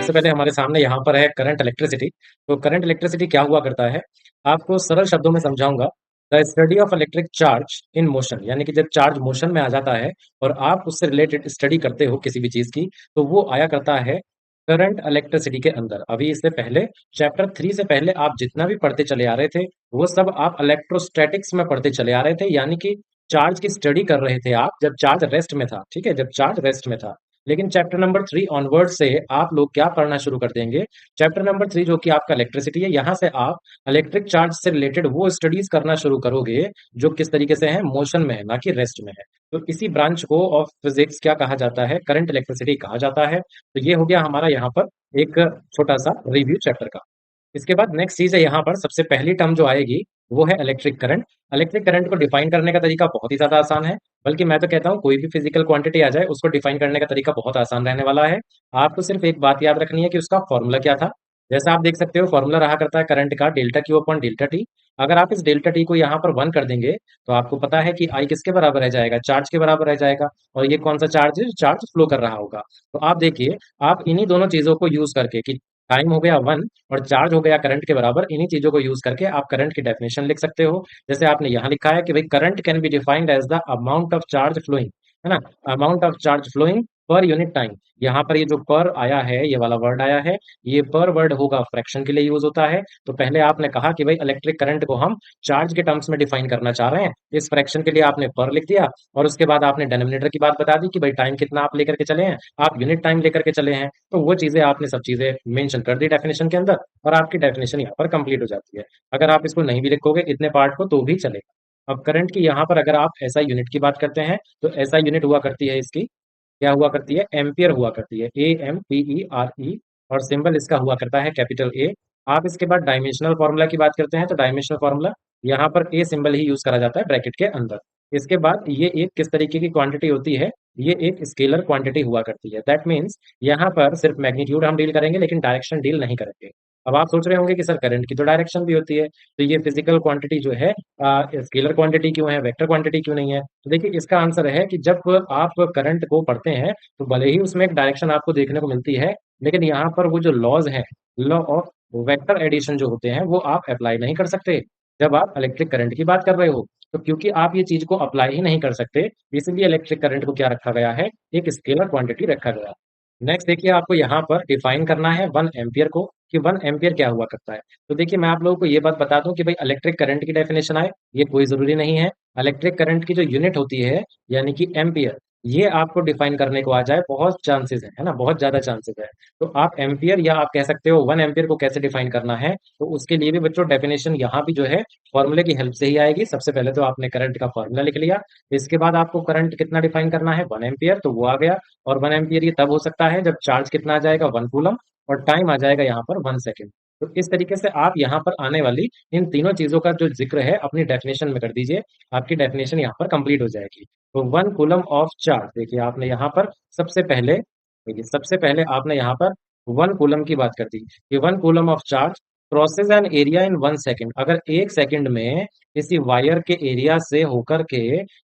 सबसे पहले हमारे सामने यहाँ पर है करंट इलेक्ट्रिसिटी। तो करंट इलेक्ट्रिसिटी क्या हुआ करता है, आपको सरल शब्दों में समझाऊंगा। The study of electric charge in motion, यानी कि जब चार्ज मोशन में आ जाता है और आप उससे रिलेटेड स्टडी करते हो किसी भी चीज की, तो वो आया करता है करंट इलेक्ट्रिसिटी के अंदर। अभी इससे पहले चैप्टर 3 से पहले आप जितना भी पढ़ते चले आ रहे थे, वो सब आप इलेक्ट्रोस्टैटिक्स में पढ़ते चले आ रहे थे, यानी कि चार्ज की स्टडी कर रहे थे आप जब चार्ज रेस्ट में था। ठीक है, जब चार्ज रेस्ट में था। लेकिन चैप्टर नंबर 3 ऑनवर्ड से आप लोग क्या पढ़ना शुरू कर देंगे, चैप्टर नंबर 3 जो कि आपका इलेक्ट्रिसिटी है, यहाँ से आप इलेक्ट्रिक चार्ज से रिलेटेड वो स्टडीज करना शुरू करोगे जो किस तरीके से है, मोशन में है, ना कि रेस्ट में है। तो इसी ब्रांच को ऑफ फिजिक्स क्या कहा जाता है, करंट इलेक्ट्रिसिटी कहा जाता है। तो ये हो गया हमारा यहाँ पर एक छोटा सा रिव्यू चैप्टर का। इसके बाद नेक्स्ट चीज है, यहाँ पर सबसे पहली टर्म जो आएगी वो है इलेक्ट्रिक करंट। इलेक्ट्रिक करंट को डिफाइन करने का तरीका बहुत ही ज्यादा आसान है। बल्कि मैं तो कहता हूँ कोई भी फिजिकल क्वांटिटी आ जाए उसको डिफाइन करने का तरीका बहुत आसान रहने वाला है। आपको सिर्फ एक बात याद रखनी है कि उसका फॉर्मूला क्या था। जैसा आप देख सकते हो, फॉर्मूला रहा करता है करंट का delta Q upon delta T. अगर आप इस डेल्टा टी को यहाँ पर 1 कर देंगे, तो आपको पता है कि आई किसके बराबर रह जाएगा, चार्ज के बराबर रह जाएगा। और ये कौन सा चार्ज है, चार्ज फ्लो कर रहा होगा। तो आप देखिए, आप इन्हीं दोनों चीजों को यूज करके कि टाइम हो गया 1 और चार्ज हो गया करंट के बराबर, इन्हीं चीजों को यूज करके आप करंट की डेफिनेशन लिख सकते हो। जैसे आपने यहाँ लिखा है कि भाई current can be defined as the amount of charge flowing, है ना, amount of charge flowing per unit time. यहाँ पर ये जो पर आया है, ये वाला वर्ड आया है, ये पर वर्ड होगा फ्रैक्शन के लिए यूज होता है। तो पहले आपने कहा कि भाई इलेक्ट्रिक करंट को हम चार्ज के टर्म्स में डिफाइन करना चाह रहे हैं, इस फ्रैक्शन के लिए आपने पर लिख दिया। और उसके बाद आपने डेनोमिनेटर की बात बता दी कि भाई टाइम कितना आप लेकर के चले हैं, आप यूनिट टाइम लेकर के चले हैं। तो वो चीजें आपने सब चीजें मेंशन कर दी डेफिनेशन के अंदर, और आपकी डेफिनेशन यहाँ पर कंप्लीट हो जाती है। अगर आप इसको नहीं भी लिखोगे इतने पार्ट को तो भी चलेगा। अब करंट की यहाँ पर अगर आप ऐसा यूनिट की बात करते हैं, तो ऐसा यूनिट हुआ करती है इसकी, क्या हुआ करती है, एम्पियर हुआ करती है, AMPERE। और सिंबल इसका हुआ करता है कैपिटल ए। आप इसके बाद डायमेंशनल फार्मूला की बात करते हैं, तो डायमेंशनल फार्मूला यहाँ पर ए सिंबल ही यूज करा जाता है ब्रैकेट के अंदर। इसके बाद ये एक किस तरीके की क्वांटिटी होती है, ये एक स्केलर क्वांटिटी हुआ करती है। दैट मीन्स यहाँ पर सिर्फ मैग्नीट्यूड हम डील करेंगे लेकिन डायरेक्शन डील नहीं करेंगे। अब आप सोच रहे होंगे कि सर करंट की तो डायरेक्शन भी होती है, तो ये फिजिकल क्वांटिटी जो है स्केलर क्वांटिटी क्यों है, वेक्टर क्वांटिटी क्यों नहीं है। तो देखिए, इसका आंसर है कि जब आप करंट को पढ़ते हैं तो भले ही उसमें एक डायरेक्शन आपको देखने को मिलती है, लेकिन यहाँ पर वो जो लॉज हैं, लॉ ऑफ वेक्टर एडिशन जो होते हैं, वो आप अप्लाई नहीं कर सकते जब आप इलेक्ट्रिक करंट की बात कर रहे हो। तो क्योंकि आप ये चीज को अप्लाई ही नहीं कर सकते, इसलिए इलेक्ट्रिक करंट को क्या रखा गया है, एक स्केलर क्वांटिटी रखा गया। नेक्स्ट देखिए, आपको यहाँ पर डिफाइन करना है 1 एम्पियर को, कि 1 एम्पियर क्या हुआ करता है। तो देखिए, मैं आप लोगों को ये बात बता दूं कि भाई इलेक्ट्रिक करंट की डेफिनेशन आए ये कोई जरूरी नहीं है। इलेक्ट्रिक करंट की जो यूनिट होती है, यानी कि एम्पियर, ये आपको डिफाइन करने को आ जाए बहुत चांसेस है ना, बहुत ज्यादा चांसेस है। तो आप एम्पियर या आप कह सकते हो 1 एम्पियर को कैसे डिफाइन करना है, तो उसके लिए भी बच्चों डेफिनेशन यहाँ भी जो है फॉर्मूले की हेल्प से ही आएगी। सबसे पहले तो आपने करंट का फॉर्मूला लिख लिया, इसके बाद आपको करंट कितना डिफाइन करना है, 1 एम्पियर, तो वो आ गया। और 1 एम्पियर ये तब हो सकता है जब चार्ज कितना आ जाएगा, 1 कूलम, और टाइम आ जाएगा यहाँ पर 1 सेकेंड। तो इस तरीके से आप यहाँ पर आने वाली इन तीनों चीजों का जो जिक्र है अपनी डेफिनेशन में कर दीजिए, आपकी डेफिनेशन यहाँ पर कंप्लीट हो जाएगी। तो 1 कूलम ऑफ चार्ज, देखिए आपने यहाँ पर सबसे पहले, देखिए सबसे पहले आपने यहाँ पर 1 कूलम की बात कर दी कि 1 coulomb of charge crosses an area in 1 second. अगर 1 सेकेंड में किसी वायर के एरिया से होकर के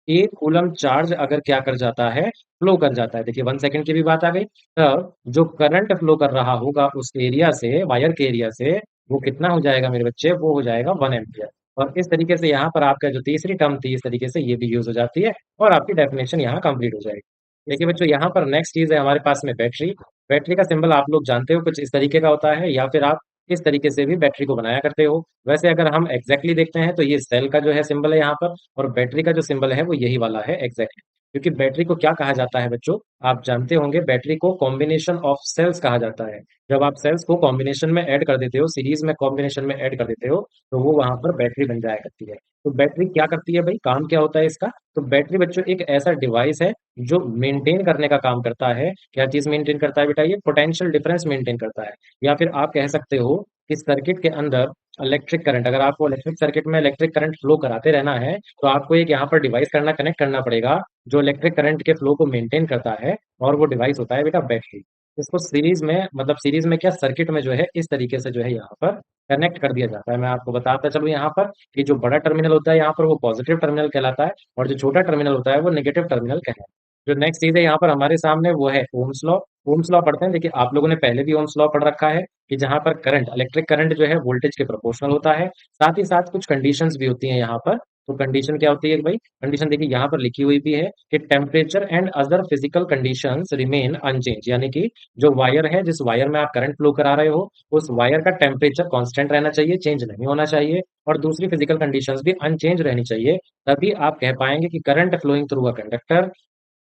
1 कूलम चार्ज अगर क्या कर जाता है, फ्लो कर जाता है, देखिए 1 सेकेंड की भी बात आ गई, तब जो करंट फ्लो कर रहा होगा उस एरिया से, वायर के एरिया से, वो कितना हो जाएगा मेरे बच्चे, वो हो जाएगा 1 एम्पियर। और इस तरीके से यहाँ पर आपका जो तीसरी टर्म थी, इस तरीके से ये भी यूज हो जाती है और आपकी डेफिनेशन यहाँ कंप्लीट हो जाएगी। देखिए बच्चों, यहाँ पर नेक्स्ट चीज है हमारे पास में बैटरी। बैटरी का सिंबल आप लोग जानते हो कुछ इस तरीके का होता है, या फिर आप इस तरीके से भी बैटरी को बनाया करते हो। वैसे अगर हम एग्जैक्टली देखते हैं तो ये सेल का जो है सिंबल है यहाँ पर, और बैटरी का जो सिंबल है वो यही वाला है एग्जैक्टली। क्योंकि बैटरी को क्या कहा जाता है बच्चों, आप जानते होंगे, बैटरी को कॉम्बिनेशन ऑफ सेल्स कहा जाता है। जब आप सेल्स को कॉम्बिनेशन में ऐड कर देते हो, सीरीज में कॉम्बिनेशन में ऐड कर देते हो, तो वो वहां पर बैटरी बन जाया करती है। तो बैटरी क्या करती है भाई, काम क्या होता है इसका। तो बैटरी बच्चों एक ऐसा डिवाइस है जो मेंटेन करने का काम करता है। क्या चीज मेंटेन करता है बेटा, ये पोटेंशियल डिफरेंस मेंटेन करता है। या फिर आप कह सकते हो कि सर्किट के अंदर इलेक्ट्रिक करंट, अगर आपको इलेक्ट्रिक सर्किट में इलेक्ट्रिक करंट फ्लो कराते रहना है, तो आपको एक यहाँ पर डिवाइस कनेक्ट करना पड़ेगा जो इलेक्ट्रिक करंट के फ्लो को मेंटेन करता है, और वो डिवाइस होता है बेटा बैटरी। इसको सीरीज में, मतलब सीरीज में क्या, सर्किट में जो है इस तरीके से जो है यहाँ पर कनेक्ट कर दिया जाता है। मैं आपको बताता चलूँ यहाँ पर कि जो बड़ा टर्मिनल होता है यहाँ पर वो पॉजिटिव टर्मिनल कहलाता है, और जो छोटा टर्मिनल होता है वो नेगेटिव टर्मिनल कहलाता है। जो नेक्स्ट चीज है यहाँ पर हमारे सामने वो है ओम्स लॉ। ओम्स लॉ पढ़ते हैं। देखिए आप लोगों ने पहले भी ओम्स लॉ पढ़ रखा है कि जहाँ पर करंट इलेक्ट्रिक करंट जो है वोल्टेज के प्रोपोर्शनल होता है। साथ ही साथ कुछ कंडीशंस भी होती हैं यहाँ पर। तो कंडीशन क्या होती है भाई? कंडीशन देखिए यहाँ पर लिखी हुई भी है कि temperature and other physical conditions remain unchanged, यानी कि जो वायर है, जिस वायर में आप करंट फ्लो करा रहे हो, उस वायर का टेम्परेचर कांस्टेंट रहना चाहिए, चेंज नहीं होना चाहिए, और दूसरी फिजिकल कंडीशंस भी अनचेंज रहनी चाहिए। तभी आप कह पाएंगे कि current flowing through a conductor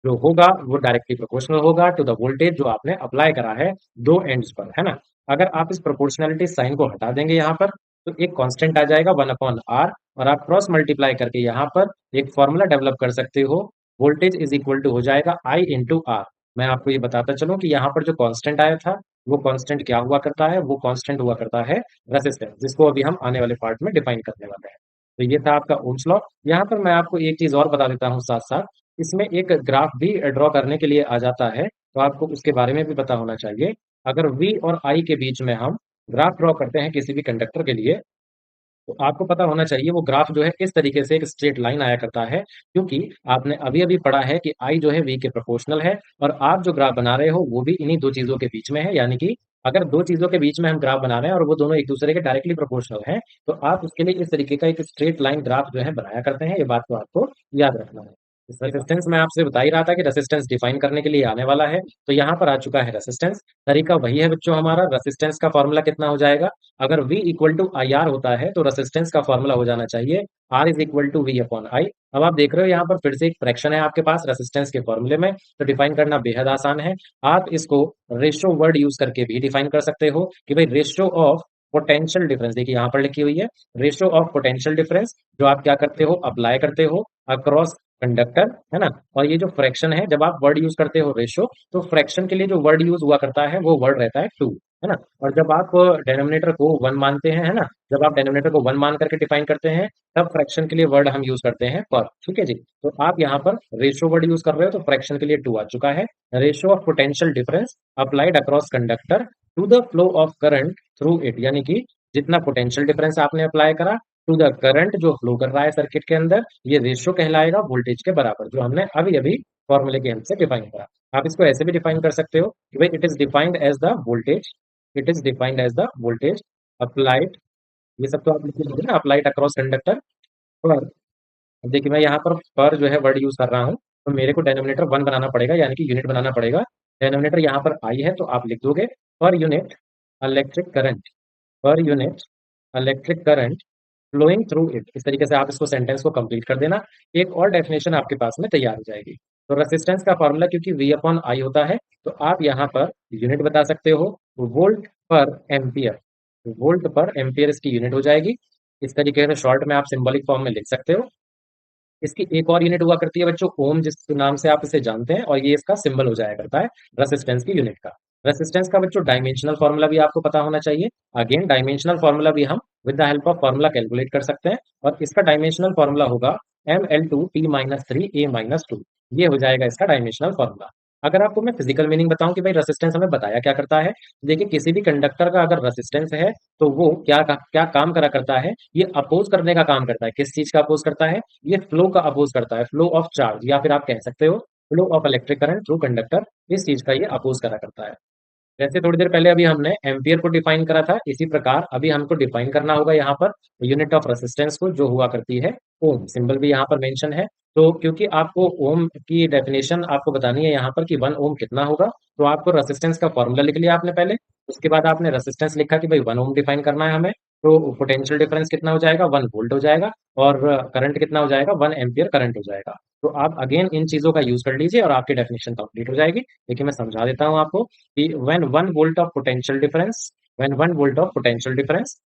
जो होगा वो डायरेक्टली प्रोपोर्शनल होगा टू द वोल्टेज जो आपने अप्लाई करा है दो एंड्स पर, है ना। अगर आप इस प्रोपोर्शनलिटी साइन को हटा देंगे यहाँ पर, तो एक कांस्टेंट आ जाएगा 1/r, और आप क्रॉस मल्टीप्लाई करके यहाँ पर एक फॉर्मूला डेवलप कर सकते हो। वोल्टेज इज इक्वल टू हो जाएगा I इंटू आर। मैं आपको ये बताता चलूं कि यहाँ पर जो कांस्टेंट आया था वो कांस्टेंट क्या हुआ करता है? वो कांस्टेंट हुआ करता है रेसिस्टेंस, जिसको अभी हम आने वाले पार्ट में डिफाइन करने वाले हैं। तो ये था आपका ओम्स लॉ। यहाँ पर मैं आपको एक चीज और बता देता हूँ साथ साथ, इसमें एक ग्राफ भी ड्रॉ करने के लिए आ जाता है, तो आपको उसके बारे में भी पता होना चाहिए। अगर V और I के बीच में हम ग्राफ ड्रॉ करते हैं किसी भी कंडक्टर के लिए, तो आपको पता होना चाहिए वो ग्राफ जो है इस तरीके से एक स्ट्रेट लाइन आया करता है, क्योंकि आपने अभी अभी पढ़ा है कि I जो है V के प्रोपोर्शनल है, और आप जो ग्राफ बना रहे हो वो भी इन्हीं दो चीजों के बीच में है। यानी कि अगर दो चीजों के बीच में हम ग्राफ बना रहे हैं और वो दोनों एक दूसरे के डायरेक्टली प्रोपोर्शनल हैं, तो आप उसके लिए इस तरीके का एक स्ट्रेट लाइन ग्राफ जो है बनाया करते हैं। ये बात तो आपको याद रखना है। रेसिस्टेंस मैं आपसे बता ही रहा था कि रेसिस्टेंस डिफाइन करने के लिए आने वाला है, तो यहाँ पर आ चुका है रेसिस्टेंस। तरीका वही है बच्चों हमारा। रेसिस्टेंस का फॉर्मूला कितना हो जाएगा? अगर V equal to I R होता है तो रेसिस्टेंस का फॉर्मूला हो जाना चाहिए R is equal to V upon I. अब आप देख रहे हो यहाँ पर फिर से एक फ्रैक्शन है आपके पास रेसिस्टेंस के फॉर्मूले में, तो डिफाइन करना बेहद आसान है। आप इसको रेशो वर्ड यूज करके भी डिफाइन कर सकते हो कि भाई रेशो ऑफ पोटेंशियल डिफरेंस, देखिए यहाँ पर लिखी हुई है रेशो ऑफ पोटेंशियल डिफरेंस, जो आप क्या करते हो? अप्लाई करते हो अक्रॉस कंडक्टर, है ना। और ये जो फ्रैक्शन है, जब आप वर्ड यूज करते हो रेशो, तो फ्रैक्शन के लिए जो वर्ड यूज हुआ करता है वो वर्ड रहता है टू, है ना। और जब आप डेनोमिनेटर को वन मानते हैं, है ना, जब आप डेनोमिनेटर को वन मान करके डिफाइन करते हैं, तब फ्रैक्शन के लिए वर्ड हम यूज करते हैं पर। ठीक है जी। तो आप यहाँ पर रेशो वर्ड यूज कर रहे हो तो फ्रैक्शन के लिए टू आ चुका है। Ratio of potential difference applied across conductor to the flow of current through it, यानी कि जितना पोटेंशियल डिफरेंस आपने अप्लाई करा टू द करंट जो फ्लो कर रहा है सर्किट के अंदर, ये रेशियो कहलाएगा वोल्टेज के बराबर, जो हमने अभी अभी फॉर्मूले के हेल्प से डिफाइन करा। आप इसको ऐसे भी डिफाइन कर सकते हो कि भाई it is defined as the voltage, it is defined as the voltage applied, ये सब तो आप लिख लीजिए ना, अप्लाइड अक्रॉस कंडक्टर पर। अब देखिए मैं यहाँ पर जो है वर्ड यूज कर रहा हूँ, तो मेरे को डेनोमिनेटर वन बनाना पड़ेगा, यानी कि यूनिट बनाना पड़ेगा। डेनोमिनेटर यहाँ पर आई है तो आप लिख दोगे per unit electric current, per unit electric current flowing through it. इस तरीके से आप इसको सेंटेंस को कंप्लीट कर देना, एक और डेफिनेशन आपके पास में तैयार हो जाएगी। तो रेसिस्टेंस का फॉर्मूला क्योंकि V अपॉन आई होता है, तो आप यहाँ पर यूनिट बता सकते हो वोल्ट पर एम्पियर। वोल्ट पर एम्पियर इसकी यूनिट हो जाएगी। इस तरीके से शॉर्ट में आप सिंबॉलिक फॉर्म में लिख सकते हो। इसकी एक और यूनिट हुआ करती है बच्चों ओम, जिस नाम से आप इसे जानते हैं, और ये इसका सिंबल हो जाया करता है रेसिस्टेंस की यूनिट का। रेसिस्टेंस का बच्चों डायमेंशनल फॉर्मूला भी आपको पता होना चाहिए। अगेन डायमेंशनल फॉर्मूला भी हम with the help of formula calculate कर सकते हैं, और इसका डायमेंशनल फॉर्मूला होगा ML2T-3A-2। ये हो जाएगा इसका डायमेंशनल फॉर्मूला। अगर आपको मैं फिजिकल मीनिंग बताऊं कि भाई रेसिस्टेंस हमें बताया क्या करता है, देखिए किसी भी कंडक्टर का अगर रेसिस्टेंस है तो वो क्या काम करा करता है? ये अपोज करने का काम करता है। किस चीज का अपोज करता है? ये फ्लो का अपोज करता है, फ्लो ऑफ चार्ज, या फिर आप कह सकते हो flow of electric current through conductor. इस चीज का ये अपोज करा करता है। जैसे थोड़ी देर पहले अभी हमने एम्पियर को डिफाइन करा था, इसी प्रकार अभी हमको डिफाइन करना होगा यहाँ पर यूनिट ऑफ रेसिस्टेंस को, जो हुआ करती है ओम। सिंबल भी यहाँ पर मेंशन है। तो क्योंकि आपको ओम की डेफिनेशन आपको बतानी है यहाँ पर कि 1 ओम कितना होगा, तो आपको रेसिस्टेंस का फॉर्मूला लिख लिया आपने पहले। उसके बाद आपने रेसिस्टेंस लिखा कि भाई 1 ओम डिफाइन करना है हमें, तो पोटेंशियल डिफरेंस कितना हो जाएगा? 1 वोल्ट हो जाएगा, और करंट कितना हो जाएगा? 1 एम्पियर करंट हो जाएगा। तो आप अगेन इन चीजों का यूज कर लीजिए और आपकी डेफिनेशन कंप्लीट हो जाएगी। देखिए मैं समझा देता हूँ आपको कि when 1 volt of potential difference,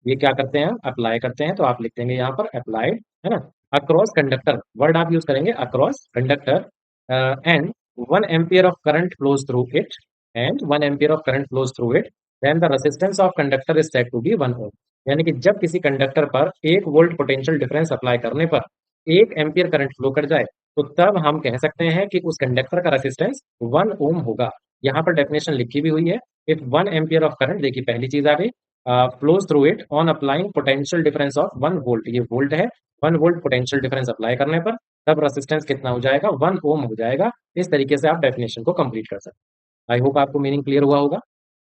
ये क्या करते हैं? अप्लाई करते हैं, तो आप लिख देंगे यहाँ पर अप्लाइड, है ना, अक्रॉस कंडक्टर, वर्ड आप यूज करेंगे across conductor, and 1 ampere of current flows through it, and 1 ampere of current flows through it, then the resistance of conductor is said to be 1 ohm. यानी कि जब किसी conductor पर 1 volt potential difference apply करने पर 1 ampere current flow कर जाए, तो तब हम कह सकते हैं कि उस कंडक्टर का रेसिस्टेंस 1 ओम होगा। यहाँ पर डेफिनेशन लिखी भी हुई है। इफ 1 एम्पियर ऑफ करंट, देखिए पहली चीज आ गई, flows through it on applying potential difference of 1 volt, ये वोल्ट है, 1 वोल्ट पोटेंशियल डिफरेंस अप्लाई करने पर तब रेसिस्टेंस कितना हो जाएगा, 1 ओम हो जाएगा। इस तरीके से आप डेफिनेशन को कंप्लीट कर सकते हैं। आई होप आपको मीनिंग क्लियर हुआ होगा।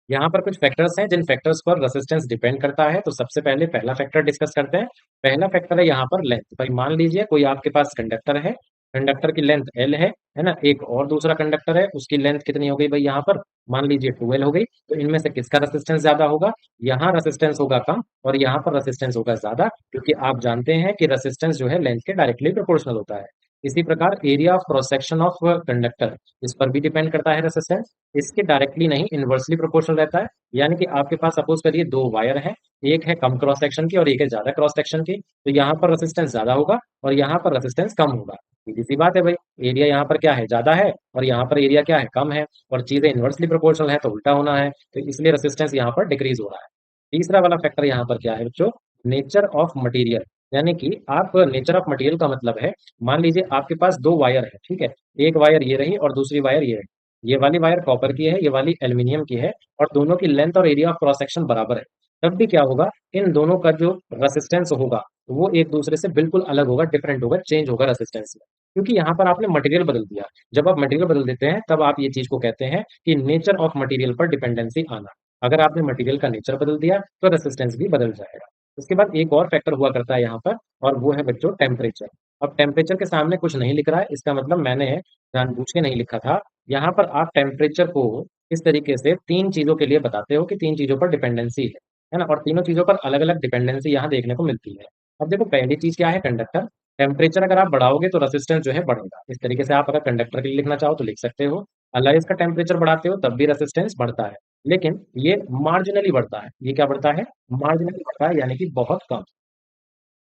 यहाँ पर कुछ फैक्टर्स हैं जिन फैक्टर्स पर रेसिस्टेंस डिपेंड करता है। तो सबसे पहले पहला फैक्टर डिस्कस करते हैं। पहला फैक्टर है यहाँ पर लेंथ। भाई मान लीजिए कोई आपके पास कंडक्टर है, कंडक्टर की लेंथ एल है ना, एक और दूसरा कंडक्टर है, उसकी लेंथ कितनी हो गई भाई यहाँ पर, मान लीजिए 12 हो गई। तो इनमें से किसका रेसिस्टेंस ज्यादा होगा, यहाँ रेसिस्टेंस होगा कम और यहाँ पर रेसिस्टेंस होगा ज्यादा, क्योंकि आप जानते हैं कि रेसिस्टेंस जो है लेंथ के डायरेक्टली प्रोपोर्शनल होता है। इसी प्रकार area of cross section of conductor, इस पर भी डिपेंड करता है रेसिस्टेंस, इसके डायरेक्टली नहीं इनवर्सली प्रोपोर्शनल रहता है। यानी कि आपके पास सपोज करिए दो वायर हैं, एक है कम क्रॉस सेक्शन की और एक है ज्यादा क्रॉस सेक्शन की, तो यहाँ पर रेसिस्टेंस ज्यादा होगा और यहाँ पर रेसिस्टेंस कम होगा। सीधी सी बात है भाई, एरिया यहाँ पर क्या है, ज्यादा है और यहाँ पर एरिया क्या है, कम है, और चीजें इनवर्सली प्रोपोर्शनल है तो उल्टा होना है, तो इसलिए रेसिस्टेंस यहाँ पर डिक्रीज हो रहा है। तीसरा वाला फैक्टर यहाँ पर क्या है बच्चों, नेचर ऑफ मटेरियल। यानी कि आप नेचर ऑफ मटेरियल का मतलब है, मान लीजिए आपके पास दो वायर है, ठीक है, एक वायर ये रही और दूसरी वायर ये रही, ये वाली वायर कॉपर की है, ये वाली एल्यूमिनियम की है, और दोनों की लेंथ और एरिया ऑफ क्रॉस सेक्शन बराबर है। तब भी क्या होगा, इन दोनों का जो रेसिस्टेंस होगा वो एक दूसरे से बिल्कुल अलग होगा, डिफरेंट होगा, चेंज होगा रेसिस्टेंस में, क्योंकि यहाँ पर आपने मटेरियल बदल दिया। जब आप मटेरियल बदल देते हैं तब आप ये चीज को कहते हैं कि नेचर ऑफ मटेरियल पर डिपेंडेंसी आना। अगर आपने मटेरियल का नेचर बदल दिया तो रेसिस्टेंस भी बदल जाएगा। उसके बाद एक और फैक्टर हुआ करता है यहाँ पर, और वो है बच्चों टेम्परेचर। अब टेम्परेचर के सामने कुछ नहीं लिख रहा है, इसका मतलब मैंने जानबूझ के नहीं लिखा था। यहाँ पर आप टेम्परेचर को इस तरीके से तीन चीजों के लिए बताते हो कि तीन चीजों पर डिपेंडेंसी है ना, और तीनों चीजों पर अलग अलग डिपेंडेंसी यहाँ देखने को मिलती है। अब देखो पहली चीज क्या है, कंडक्टर। टेम्परेचर अगर आप बढ़ाओगे तो रेसिस्टेंस जो है बढ़ेगा। इस तरीके से आप अगर कंडक्टर के लिए लिखना चाहो तो लिख सकते हो। अगर इसका टेम्परेचर बढ़ाते हो तब भी रेसिस्टेंस बढ़ता है, लेकिन ये मार्जिनली बढ़ता है। ये क्या बढ़ता है, मार्जिनली बढ़ता है, यानी कि बहुत कम,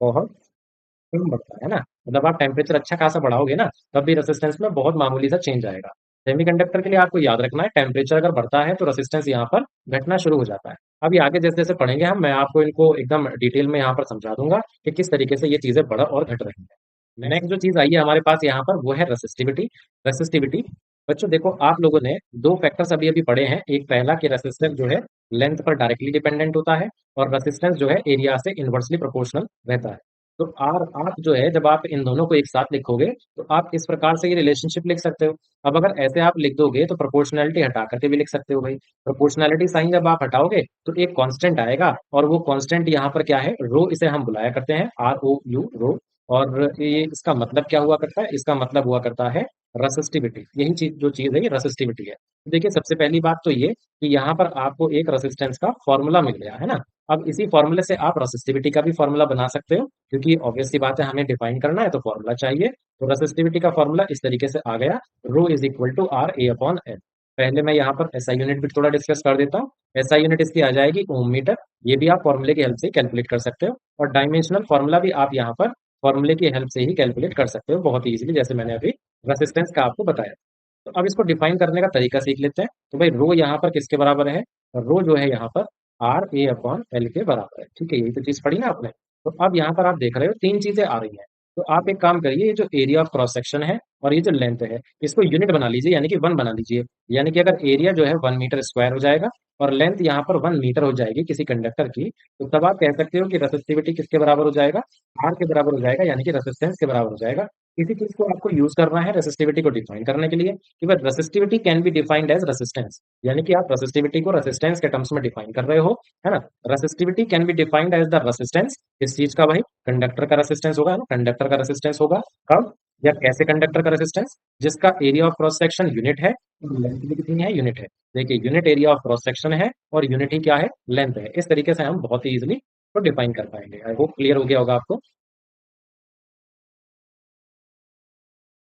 बहुत कम बढ़ता है ना। मतलब आप टेम्परेचर अच्छा खासा बढ़ाओगे ना, तब भी रेसिस्टेंस में बहुत मामूली सा चेंज आएगा। सेमीकंडक्टर के लिए आपको याद रखना है, टेम्परेचर अगर बढ़ता है तो रेसिस्टेंस यहाँ पर घटना शुरू हो जाता है। अभी आगे जैसे जैसे पढ़ेंगे हम, मैं आपको इनको एकदम डिटेल में यहाँ पर समझा दूंगा कि किस तरीके से ये चीजें बढ़ और घट रही हैं। नेक्स्ट जो चीज आई है हमारे पास यहाँ पर वो है रेसिस्टिविटी। रेसिस्टिविटी बच्चों देखो, आप लोगों ने दो फैक्टर्स अभी अभी पढ़े हैं। एक पहला कि रेसिस्टेंस जो है लेंथ पर डायरेक्टली डिपेंडेंट होता है, और रेसिस्टेंस जो है एरिया से इनवर्सली प्रोपोर्शनल रहता है। तो आर आप जो है, जब आप इन दोनों को एक साथ लिखोगे तो आप इस प्रकार से ये रिलेशनशिप लिख सकते हो। अब अगर ऐसे आप लिख दोगे तो प्रोपोर्शनैलिटी हटा करके भी लिख सकते हो भाई। प्रोपोर्शनैलिटी साइन जब आप हटाओगे तो एक कांस्टेंट आएगा, और वो कांस्टेंट यहाँ पर क्या है, रो, इसे हम बुलाया करते हैं, ROU, रो। और ये इसका मतलब क्या हुआ करता है, इसका मतलब हुआ करता है रेसिस्टिविटी। यही चीज जो चीज है ये रेसिस्टिविटी है। तो देखिए सबसे पहली बात तो ये कि यहाँ पर आपको एक रेसिस्टेंस का फॉर्मूला मिल गया है ना। अब इसी फॉर्मूले से आप रेसिस्टिविटी का भी फॉर्मूला बना सकते हो, क्योंकि ऑब्वियस सी बात है हमें डिफाइन करना है तो फॉर्मूला चाहिए। तो रेसिस्टिविटी का फॉर्मूला इस तरीके से आ गया, rho is equal to R A upon L. पहले मैं यहाँ पर एसआई यूनिट भी थोड़ा डिस्कस कर देता हूँ। एसआई यूनिट इसकी आ जाएगी ओम मीटर। ये भी आप फॉर्मूले की हेल्प से कैलकुलेट कर सकते हो, और डायमेंशनल फॉर्मूला भी आप यहाँ पर फॉर्मूले की हेल्प से ही कैलकुलेट कर सकते हो बहुत इजीली, जैसे मैंने अभी रेसिस्टेंस का आपको बताया। तो अब इसको डिफाइन करने का तरीका सीख लेते हैं। तो भाई रो यहाँ पर किसके बराबर है, रो जो है यहाँ पर RA/L के बराबर है। ठीक है, यही तो चीज पढ़ी ना आपने। तो अब यहाँ पर आप देख रहे हो तीन चीजें आ रही हैं। तो आप एक काम करिए, ये जो एरिया ऑफ क्रॉस सेक्शन है और ये जो लेंथ है, इसको यूनिट बना लीजिए, यानी कि 1 बना लीजिए। यानी कि अगर एरिया जो है 1 मीटर स्क्वायर हो जाएगा और लेंथ यहाँ पर 1 मीटर हो जाएगी किसी कंडक्टर की, तो तब आप कह सकते हो कि रेसिस्टिविटी किसके बराबर हो जाएगा, आर के बराबर हो जाएगा, यानी कि रेसिस्टेंस के बराबर हो जाएगा। इसी चीज को आपको यूज करना है रेसिस्टिविटी को डिफाइन करने के लिए, कि भाई resistivity can be defined as resistance. यानी कि आप रेसिस्टिविटी को रेसिस्टेंस के टर्म्स में डिफाइन कर रहे हो, है ना। Resistivity can be defined as the resistance, इस चीज का भाई, कंडक्टर का रेसिस्टेंस होगा ना, कंडक्टर का रेसिस्टेंस होगा कब या कैसे, कंडक्टर का रेसिस्टेंस जिसका area of cross section unit है, लेंथ भी कितनी है, यूनिट है। देखिए unit area of cross section है और यूनिट ही क्या है, लेंथ है। इस तरीके से हम बहुत ही इजिली तो डिफाइन कर पाएंगे। आई होप क्लियर हो गया होगा आपको।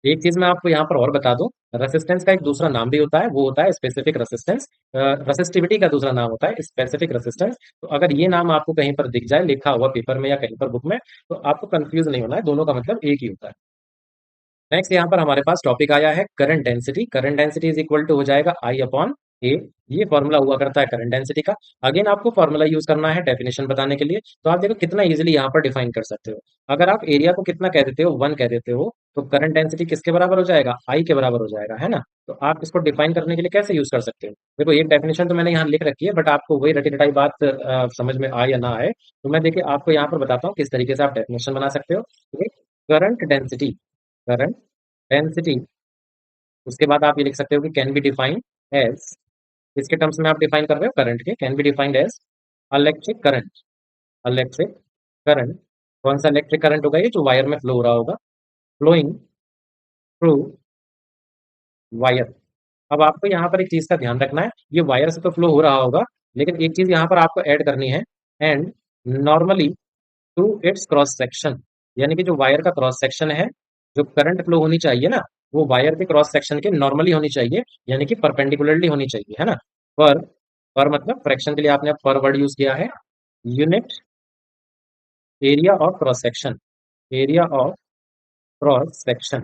एक चीज मैं आपको यहाँ पर और बता दूं, रेसिस्टेंस का एक दूसरा नाम भी होता है, वो होता है स्पेसिफिक रेसिस्टेंस। रेसिस्टिविटी का दूसरा नाम होता है स्पेसिफिक रेसिस्टेंस। तो अगर ये नाम आपको कहीं पर दिख जाए लिखा हुआ पेपर में या कहीं पर बुक में, तो आपको कंफ्यूज नहीं होना है, दोनों का मतलब एक ही होता है। नेक्स्ट यहाँ पर हमारे पास टॉपिक आया है current density. Current density is equal to हो जाएगा I/A। ये फॉर्मूला हुआ करता है करंट डेंसिटी का। अगेन आपको फॉर्मूला यूज करना है डेफिनेशन बताने के लिए। तो आप देखो कितना इजीली यहाँ पर डिफाइन कर सकते हो। अगर आप एरिया को कितना कह देते हो, 1 कह देते हो, तो करंट डेंसिटी किसके बराबर हो जाएगा, आई के बराबर हो जाएगा, है ना। तो आप इसको डिफाइन करने के लिए कैसे यूज कर सकते हो, देखो एक डेफिनेशन तो मैंने यहाँ लिख रखी है, बट आपको वही रटी रटाई बात समझ में आए या ना आए, तो मैं देखिए आपको यहाँ पर बताता हूँ किस तरीके से आप डेफिनेशन बना सकते हो। करंट डेंसिटी, करंट डेंसिटी, उसके बाद आप ये लिख सकते हो कि कैन बी डिफाइंड एज, इसके टर्म्स में आप डिफाइन कर रहे हो करंट के, can be defined as electric current, electric current, कौन सा इलेक्ट्रिक करंट होगा, ये जो वायर में फ्लो हो रहा होगा, फ्लोइंग थ्रू वायर। अब आपको यहाँ पर एक चीज का ध्यान रखना है, ये वायर से तो फ्लो हो रहा होगा, लेकिन एक चीज यहाँ पर आपको ऐड करनी है, and normally to its cross section, यानी कि जो वायर का क्रॉस सेक्शन है, जो करंट फ्लो होनी चाहिए ना, वो वायर के क्रॉस सेक्शन के नॉर्मली होनी चाहिए, यानी कि परपेंडिकुलरली होनी चाहिए, है ना। पर पर मतलब फ्रैक्शन के लिए आपने पर वर्ड यूज किया है, unit area of cross section, area of cross section,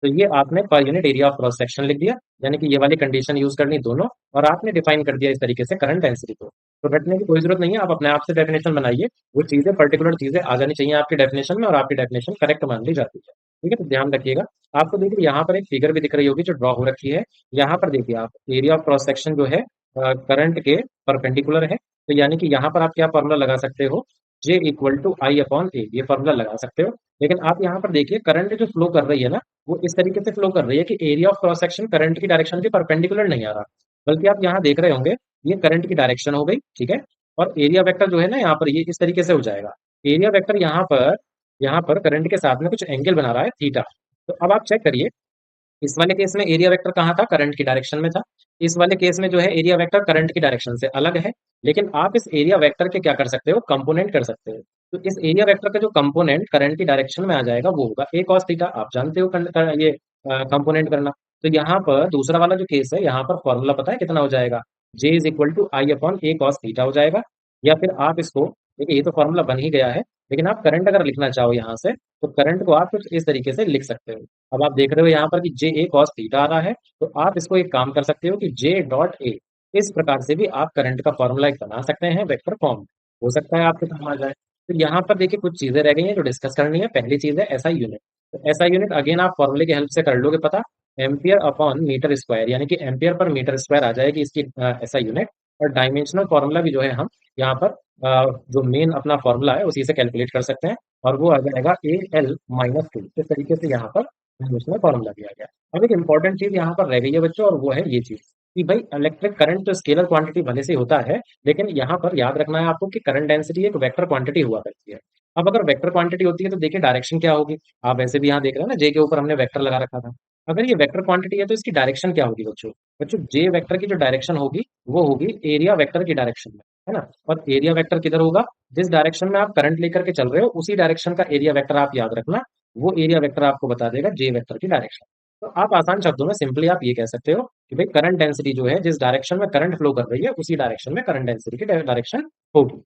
तो ये आपने per unit area of cross section लिख दिया, यानी कि ये वाली कंडीशन यूज करनी दोनों, और आपने डिफाइन कर दिया इस तरीके से करंट डेंसिटी को। तो रटने की कोई जरूरत नहीं है, आप अपने आप से डेफिनेशन बनाइए, वो चीजें पर्टिकुलर चीजें आ जानी चाहिए आपकी डेफिनेशन में, और आपकी डेफिनेशन करेक्ट मान ली जाती है। ठीक है, तो ध्यान रखिएगा। आपको देखिए यहाँ पर एक फिगर भी दिख रही होगी जो ड्रॉ हो रखी है, यहाँ पर देखिए आप एरिया ऑफ क्रॉस सेक्शन जो है करंट के परपेंडिकुलर है, तो यानी कि यहाँ पर आप क्या फॉर्मूला लगा सकते हो, J equal to I upon ए, ये फॉर्मूला लगा सकते हो। लेकिन आप यहाँ पर देखिए करंट जो फ्लो कर रही है ना, वो इस तरीके से फ्लो कर रही है कि area of cross section current की डायरेक्शन के परपेंडिकुलर नहीं आ रहा, बल्कि आप यहाँ देख रहे होंगे ये करंट की डायरेक्शन हो गई, ठीक है। और एरिया वेक्टर जो है ना यहाँ पर ये इस तरीके से हो जाएगा, एरिया वेक्टर यहाँ पर करंट के साथ में कुछ एंगल बना रहा है थीटा। तो अब आप चेक करिए, इस वाले केस में एरिया वेक्टर कहाँ था, करंट की डायरेक्शन में था। इस वाले केस में जो है एरिया वेक्टर करंट की डायरेक्शन से अलग है, लेकिन आप इस एरिया वेक्टर के क्या कर सकते हो, कंपोनेंट कर सकते हो। तो इस एरिया वेक्टर का जो कंपोनेंट करंट की डायरेक्शन में आ जाएगा वो होगा ए कॉस थीटा, आप जानते हो ये कंपोनेंट करना। तो यहाँ पर दूसरा वाला जो केस है, यहाँ पर फॉर्मूला पता है कितना हो जाएगा, J is equal to I upon A cos theta हो जाएगा। या फिर आप इसको, देखिए ये तो फॉर्मूला बन ही गया है, लेकिन आप करंट अगर लिखना चाहो यहाँ से, तो करंट को आप कुछ इस तरीके से लिख सकते हो। अब आप देख रहे हो यहाँ पर कि जे ए कॉस थीटा आ रहा है, तो आप इसको एक काम कर सकते हो कि जे डॉट ए, इस प्रकार से भी आप करंट का फॉर्मूला एक बना सकते हैं वेक्टर फॉर्म, हो सकता है आपके काम आ जाए। तो यहाँ पर देखिए कुछ चीजें रह गई हैं जो डिस्कस करनी है। पहली चीज है एसआई यूनिट, तो एसआई यूनिट अगेन आप फॉर्मूले की हेल्प से कर लोगे पता, एम्पियर अपॉन मीटर स्क्वायर, यानी कि एम्पियर पर मीटर स्क्वायर आ जाएगी इसकी एसआई यूनिट। और डायमेंशनल फॉर्मूला भी जो है हम यहाँ पर जो मेन अपना फॉर्मूला है उसी से कैलकुलेट कर सकते हैं, और वो आ जाएगा ए एल माइनस टू, इस तरीके से यहाँ पर उसमें फॉर्मूला दिया गया। अब एक इंपॉर्टेंट चीज यहाँ पर रह गई है बच्चों, और वो है ये चीज कि भाई इलेक्ट्रिक करंट तो स्केलर क्वांटिटी भले से होता है, लेकिन यहाँ पर याद रखना है आपको कि करंट डेंसिटी एक वेक्टर क्वांटिटी हुआ करती है। अब अगर वेक्टर क्वांटिटी होती है तो देखिए डायरेक्शन क्या होगी, आप वैसे भी यहाँ देख रहे हैं ना, जे के ऊपर हमने वेक्टर लगा रखा था। अगर ये वेक्टर क्वांटिटी है तो इसकी डायरेक्शन क्या होगी बच्चों, बच्चों जे वेक्टर की जो डायरेक्शन होगी वो होगी एरिया वेक्टर की डायरेक्शन में, है ना। और एरिया वेक्टर किधर होगा, जिस डायरेक्शन में आप करंट लेकर के चल रहे हो उसी डायरेक्शन का एरिया वेक्टर आप याद रखना, वो एरिया वेक्टर आपको बता देगा जे वेक्टर की डायरेक्शन। तो आप आसान शब्दों में सिंपली आप ये कह सकते हो कि भाई करंट डेंसिटी जो है, जिस डायरेक्शन में करंट फ्लो कर रही है उसी डायरेक्शन में करंट डेंसिटी की डायरेक्शन होगी।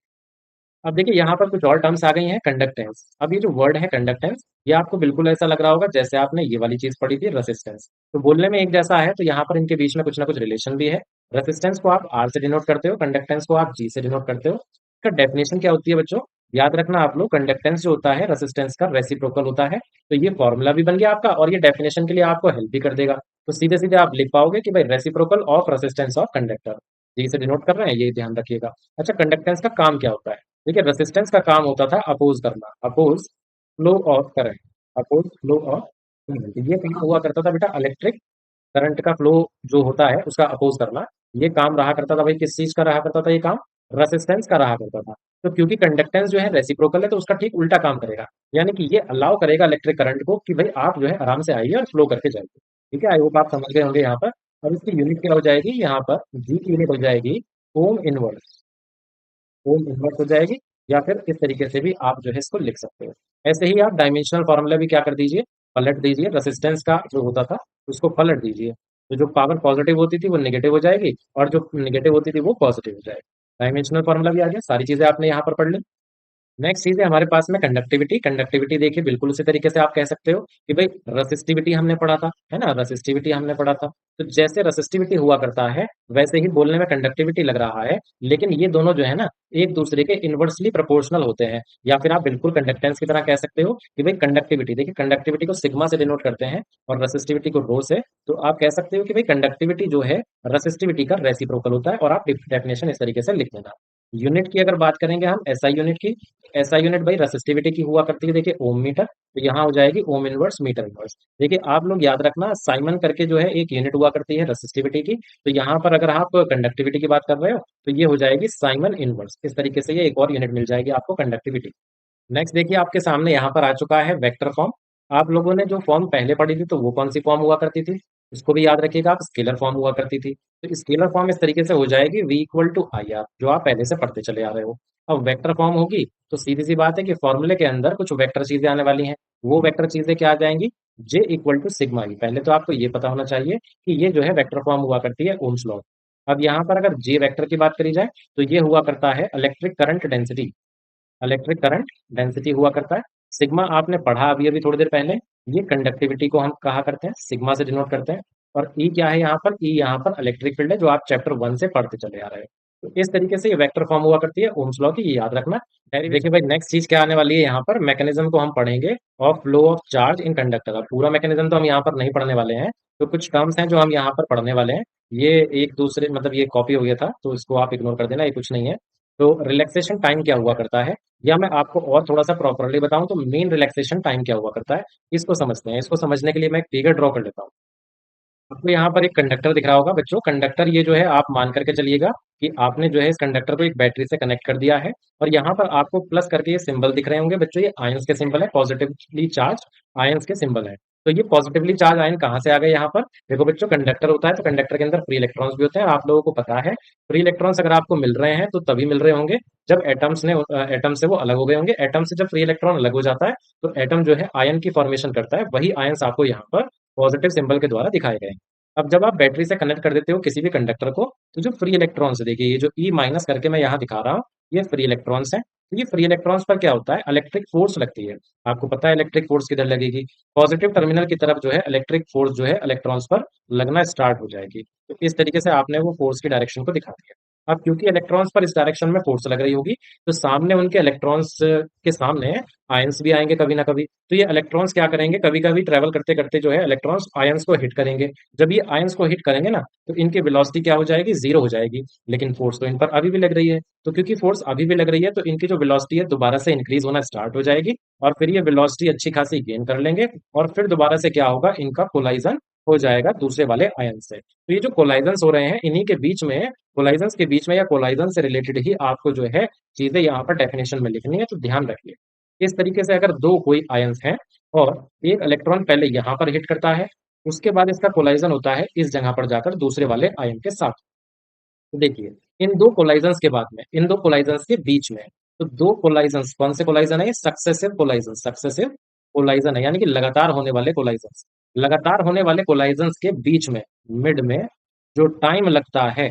अब देखिए यहाँ पर कुछ और टर्म्स आ गई हैं, कंडक्टेंस। अब ये जो वर्ड है कंडक्टेंस, ये आपको बिल्कुल ऐसा लग रहा होगा जैसे आपने ये वाली चीज पढ़ी थी रेसिस्टेंस, तो बोलने में एक जैसा है, तो यहाँ पर इनके बीच में कुछ ना कुछ रिलेशन भी है। रेसिस्टेंस को आप आर से डिनोट करते हो, कंडक्टेंस को आप जी से डिनोट करते हो। इसका डेफिनेशन क्या होती है बच्चों, याद रखना आप लोग, कंडक्टेंस जो होता है रेसिस्टेंस का रेसिप्रोकल होता है। तो ये फॉर्मूला भी बन गया आपका, और ये डेफिनेशन के लिए आपको हेल्प भी कर देगा। तो सीधे सीधे आप लिख पाओगे कि भाई reciprocal of resistance of conductor, G से डिनोट कर रहे हैं, ये ध्यान रखिएगा। अच्छा, कंडक्टेंस का काम क्या होता है, देखिए रेसिस्टेंस का काम होता था अपोज करना, oppose flow of current, oppose flow of current, ये काम हुआ करता था बेटा इलेक्ट्रिक करंट का फ्लो जो होता है उसका अपोज करना। ये काम रहा करता था भाई, किस चीज का रहा करता था ये काम, रेसिस्टेंस का रहा करता था। तो क्योंकि कंडक्टेंस जो है रेसिप्रोकल है, तो उसका ठीक उल्टा काम करेगा, यानी कि ये अलाउ करेगा इलेक्ट्रिक करंट को कि भाई आप जो है आराम से आइए और फ्लो करके जाइए। ठीक है, आई होप आप समझ गए होंगे यहाँ पर। अब इसकी यूनिट क्या हो जाएगी, यहाँ पर जी की यूनिट हो जाएगी ओम इनवर्स, ओम इन्वर्स हो जाएगी, या फिर इस तरीके से भी आप जो है इसको लिख सकते हो। ऐसे ही आप डायमेंशनल फॉर्मूला भी क्या कर दीजिए, पलट दीजिए, रेसिस्टेंस का जो होता था उसको पलट दीजिए, तो जो पावर पॉजिटिव होती थी वो नेगेटिव हो जाएगी, और जो नेगेटिव होती थी वो पॉजिटिव हो जाएगी। डायमेंशनल फॉर्मूला भी आ गया, सारी चीजें आपने यहाँ पर पढ़ ली। नेक्स्ट चीज़ है हमारे पास में कंडक्टिविटी। कंडक्टिविटी देखिए बिल्कुल उसी तरीके से आप कह सकते हो कि भाई रेसिस्टिविटी हमने पढ़ा था, है ना? रेसिस्टिविटी हमने पढ़ा था। तो जैसे रेसिस्टिविटी हुआ करता है, वैसे ही बोलने में कंडक्टिविटी लग रहा है, लेकिन ये दोनों जो है ना, एक-दूसरे के इनवर्सली प्रोपोर्शनल होते हैं या फिर आप बिल्कुल कंडक्टेंस की तरह कह सकते हो कि भाई कंडक्टिविटी देखिए कंडक्टिविटी को सिग्मा से डिनोट करते हैं और रेसिस्टिविटी को रो से। तो आप कह सकते हो कि भाई कंडक्टिविटी जो है रेसिस्टिविटी का रेसिप्रोकल होता है और आप डेफिनेशन इस तरीके से लिख देना। यूनिट की अगर बात करेंगे हम एसआई यूनिट की, एसआई यूनिट भाई रेसिस्टिविटी की हुआ करती है देखिए ओम मीटर, तो यहाँ हो जाएगी ओम इनवर्स मीटर इनवर्स। देखिए आप लोग याद रखना साइमन करके जो है एक यूनिट हुआ करती है रेसिस्टिविटी की, तो यहाँ पर अगर आप कंडक्टिविटी की बात कर रहे हो तो ये हो जाएगी साइमन इनवर्स। इस तरीके से ये एक और यूनिट मिल जाएगी आपको कंडक्टिविटी। नेक्स्ट देखिए आपके सामने यहाँ पर आ चुका है वेक्टर फॉर्म। आप लोगों ने जो फॉर्म पहले पढ़ी थी तो वो कौन सी फॉर्म हुआ करती थी? इसको भी याद रखिएगा आप, स्केलर फॉर्म हुआ करती थी। तो स्केलर फॉर्म इस तरीके से हो जाएगी v equal to I R, जो आप पहले से पढ़ते चले आ रहे हो। अब वेक्टर फॉर्म होगी तो सीधी सी बात है कि फॉर्मूले के अंदर कुछ वेक्टर चीजें आने वाली हैं। वो वेक्टर चीजें क्या आ जाएंगी? j equal to sigma E. पहले तो आपको ये पता होना चाहिए कि ये जो है वेक्टर फॉर्म हुआ करती है ओम्स लॉ। अब यहाँ पर अगर j वेक्टर की बात करी जाए तो ये हुआ करता है electric current density. Electric current density हुआ करता है। सिग्मा आपने पढ़ा अभी अभी थोड़ी देर पहले, ये कंडक्टिविटी को हम कहा करते हैं, सिग्मा से डिनोट करते हैं। और ई क्या है यहाँ पर? ई यहाँ पर इलेक्ट्रिक फील्ड है जो आप चैप्टर 1 से पढ़ते चले आ रहे हो। तो इस तरीके से ये वेक्टर फॉर्म हुआ करती है ओम्स लॉ की, ये याद रखना। देखिए भाई नेक्स्ट चीज क्या आने वाली है यहाँ पर, मैकेनिज्म को हम पढ़ेंगे of flow of charge in conductor. अब पूरा मैकेनिज्म तो हम यहाँ पर नहीं पढ़ने वाले हैं, तो कुछ टर्म्स हैं जो हम यहाँ पर पढ़ने वाले हैं। ये एक दूसरे मतलब ये कॉपी हो गया था तो इसको आप इग्नोर कर देना, ये कुछ नहीं है। तो रिलैक्सेशन टाइम क्या हुआ करता है, या मैं आपको और थोड़ा सा प्रॉपरली बताऊं तो मेन रिलैक्सेशन टाइम क्या हुआ करता है, इसको समझते हैं। इसको समझने के लिए मैं एक फिगर ड्रॉ कर लेता हूँ। आपको यहाँ पर एक कंडक्टर दिख रहा होगा बच्चों। कंडक्टर ये जो है आप मान करके चलिएगा कि आपने जो है इस कंडक्टर को एक बैटरी से कनेक्ट कर दिया है और यहाँ पर आपको प्लस करके ये सिंबल दिख रहे होंगे बच्चों, ये आयंस के सिंबल है, पॉजिटिवली चार्ज आयंस के सिंबल है। तो ये पॉजिटिवली चार्ज आयन कहाँ से आ गए यहाँ पर? देखो बच्चों कंडक्टर होता है तो कंडक्टर के अंदर फ्री इलेक्ट्रॉन्स भी होते हैं, आप लोगों को पता है। फ्री इलेक्ट्रॉन्स अगर आपको मिल रहे हैं तो तभी मिल रहे होंगे जब एटम से वो अलग हो गए होंगे। एटम से जब फ्री इलेक्ट्रॉन अलग हो जाता है तो एटम जो है आयन की फॉर्मेशन करता है, वही आयंस आपको यहाँ पर पॉजिटिव सिंबल के द्वारा दिखाए गए हैं। अब जब आप बैटरी से कनेक्ट कर देते हो किसी भी कंडक्टर को, तो जो फ्री इलेक्ट्रॉन्स है देखिए, ये जो ई माइनस करके मैं यहाँ दिखा रहा हूँ, ये फ्री इलेक्ट्रॉन्स हैं। तो ये फ्री इलेक्ट्रॉन्स पर क्या होता है, इलेक्ट्रिक फोर्स लगती है। आपको पता है इलेक्ट्रिक फोर्स किधर लगेगी? पॉजिटिव टर्मिनल की तरफ जो है इलेक्ट्रिक फोर्स जो है इलेक्ट्रॉन्स पर लगना स्टार्ट हो जाएगी। तो इस तरीके से आपने वो फोर्स की डायरेक्शन को दिखा दिया। अब क्योंकि इलेक्ट्रॉन्स पर इस डायरेक्शन में फोर्स लग रही होगी, तो सामने उनके इलेक्ट्रॉन्स के सामने आयंस भी आएंगे कभी ना कभी। तो ये इलेक्ट्रॉन्स क्या करेंगे, कभी कभी ट्रेवल करते करते जो है इलेक्ट्रॉन्स आयंस को हिट करेंगे। जब ये आयंस को हिट करेंगे ना, तो इनकी वेलोसिटी क्या हो जाएगी? जीरो हो जाएगी। लेकिन फोर्स तो इन पर अभी भी लग रही है, तो क्योंकि फोर्स अभी भी लग रही है तो इनकी जो वेलोसिटी है दोबारा से इंक्रीज होना स्टार्ट हो जाएगी और फिर ये वेलोसिटी अच्छी खासी गेन कर लेंगे और फिर दोबारा से क्या होगा, इनका कोलाइजन हो जाएगा दूसरे वाले आयन से। तो ये जो कोलाइजन हो रहे हैं इन्हीं के बीच में, कोलाइजन के बीच में या कोलाइजन से रिलेटेड ही आपको जो है चीजें यहाँ पर डेफिनेशन में लिखनी है, तो ध्यान रखिए। इस तरीके से अगर दो कोई आयंस हैं और एक इलेक्ट्रॉन पहले यहाँ पर हिट करता है, उसके बाद इसका कोलाइजन होता है इस जगह पर जाकर दूसरे वाले आयन के साथ। तो देखिए इन दो कोलाइजंस के बाद में, इन दो कोलाइजंस के बीच में, तो दो कोलाइजंस कौन से कोलाइजन है? ये सक्सेसिव कोलाइजन, सक्सेसिव कोलाइजन है, यानी कि लगातार होने वाले कोलाइजंस। लगातार होने वाले कोलाइजंस के बीच में मिड में जो टाइम लगता है,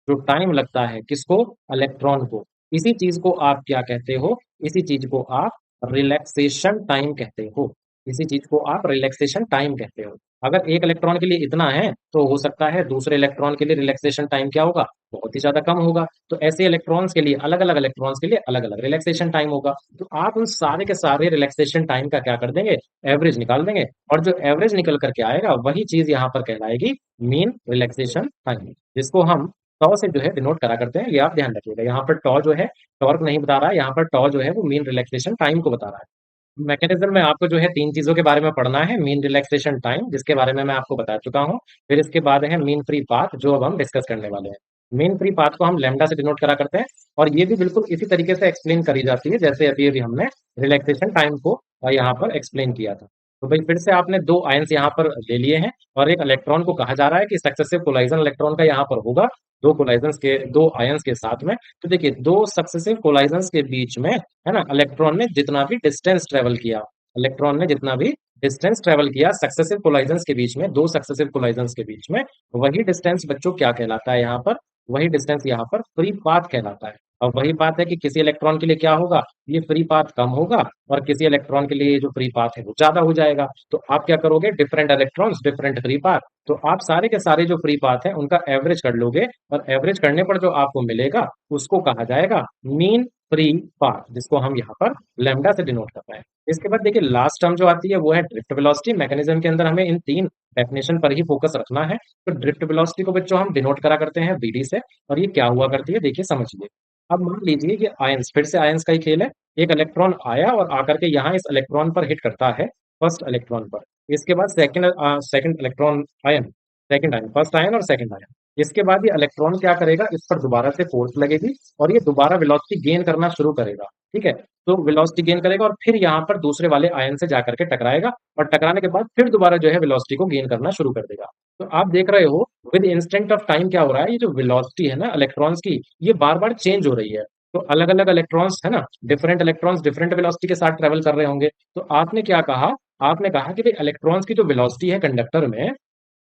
जो टाइम लगता है किसको? इलेक्ट्रॉन को। इसी चीज को आप क्या कहते हो? इसी चीज को आप रिलैक्सेशन टाइम कहते हो। इसी चीज को आप रिलैक्सेशन टाइम कहते हो। अगर एक इलेक्ट्रॉन के लिए इतना है तो हो सकता है दूसरे इलेक्ट्रॉन के लिए रिलैक्सेशन टाइम क्या होगा? बहुत ही ज्यादा कम होगा। तो ऐसे इलेक्ट्रॉन्स के लिए, अलग अलग इलेक्ट्रॉन्स के लिए अलग अलग रिलैक्सेशन टाइम होगा। तो आप उन सारे के सारे रिलैक्सेशन टाइम का क्या कर देंगे? एवरेज निकाल देंगे, और जो एवरेज निकल करके आएगा वही चीज यहाँ पर कहलाएगी मीन रिलैक्सेशन टाइम, जिसको हम टॉ से जो है डिनोट करा करते हैं। ये आप ध्यान रखिएगा, यहाँ पर टॉ जो है टॉर्क नहीं बता रहा है, यहाँ पर टॉ जो है वो मीन रिलैक्सेशन टाइम को बता रहा है। मैकेनिज्म में आपको जो है तीन चीजों के बारे में पढ़ना है। मीन रिलैक्सेशन टाइम, जिसके बारे में मैं आपको बता चुका हूँ। फिर इसके बाद है मीन फ्री पाथ, जो अब हम डिस्कस करने वाले हैं। मीन फ्री पाथ को हम लैम्डा से डिनोट करा करते हैं, और ये भी बिल्कुल इसी तरीके से एक्सप्लेन करी जाती है जैसे अभी अभी हमने रिलैक्सेशन टाइम को यहाँ पर एक्सप्लेन किया था। तो भाई फिर से आपने दो आयंस यहाँ पर ले लिए हैं और एक इलेक्ट्रॉन को कहा जा रहा है कि सक्सेसिव कोलाइजन इलेक्ट्रॉन का यहाँ पर होगा दो कोलाइजंस के, दो आयंस के साथ में। तो देखिए दो सक्सेसिव कोलाइजंस के बीच में, है ना, इलेक्ट्रॉन ने जितना भी डिस्टेंस ट्रेवल किया, इलेक्ट्रॉन ने जितना भी डिस्टेंस ट्रेवल किया सक्सेसिव कोलाइजंस के बीच में, दो सक्सेसिव कोलाइजंस के बीच में, वही डिस्टेंस बच्चों क्या कहलाता है यहाँ पर? वही डिस्टेंस यहाँ पर फ्री पाथ कहलाता है। अब वही बात है कि किसी इलेक्ट्रॉन के लिए क्या होगा, ये फ्री पाथ कम होगा और किसी इलेक्ट्रॉन के लिए जो फ्री पाथ है वो ज्यादा हो जाएगा। तो आप क्या करोगे, different electrons different free path, तो आप सारे के सारे जो फ्री पाथ है उनका एवरेज कर लोगे और एवरेज करने पर जो आपको मिलेगा उसको कहा जाएगा मीन फ्री पाथ, जिसको हम यहाँ पर लैम्डा से डिनोट कर रहे हैं। इसके बाद देखिए लास्ट टर्म जो आती है वो है ड्रिफ्ट वेलोसिटी। मैकेनिज्म के अंदर हमें इन तीन डेफिनेशन पर ही फोकस रखना है। तो ड्रिफ्ट वेलोसिटी को बच्चों हम डिनोट करा करते हैं बीडी से, और ये क्या हुआ करती है देखिए समझिए। अब मान लीजिए कि आयंस, फिर से आयंस का ही खेल है। एक इलेक्ट्रॉन आया और आकर के यहाँ इस इलेक्ट्रॉन पर हिट करता है, फर्स्ट इलेक्ट्रॉन पर। इसके बाद second electron ion, second ion, first ion और सेकंड आयन। इसके बाद ये इलेक्ट्रॉन क्या करेगा, इस पर दोबारा से फोर्स लगेगी और ये दोबारा वेलोसिटी गेन करना शुरू करेगा। ठीक है, तो वेलोसिटी गेन करेगा और फिर यहाँ पर दूसरे वाले आयन से जाकर के टकराएगा और टकराने के बाद फिर दोबारा जो है वेलोसिटी को गेन करना शुरू कर देगा। तो आप देख रहे हो विद इंस्टेंट ऑफ टाइम क्या हो रहा है, ये जो वेलोसिटी है ना इलेक्ट्रॉन्स की, ये बार बार चेंज हो रही है। तो अलग अलग इलेक्ट्रॉन्स है ना, डिफरेंट इलेक्ट्रॉन्स डिफरेंट वेलोसिटी के साथ ट्रेवल कर रहे होंगे। तो आपने क्या कहा, आपने कहा कि भाई इलेक्ट्रॉन्स की जो वेलोसिटी है कंडक्टर में,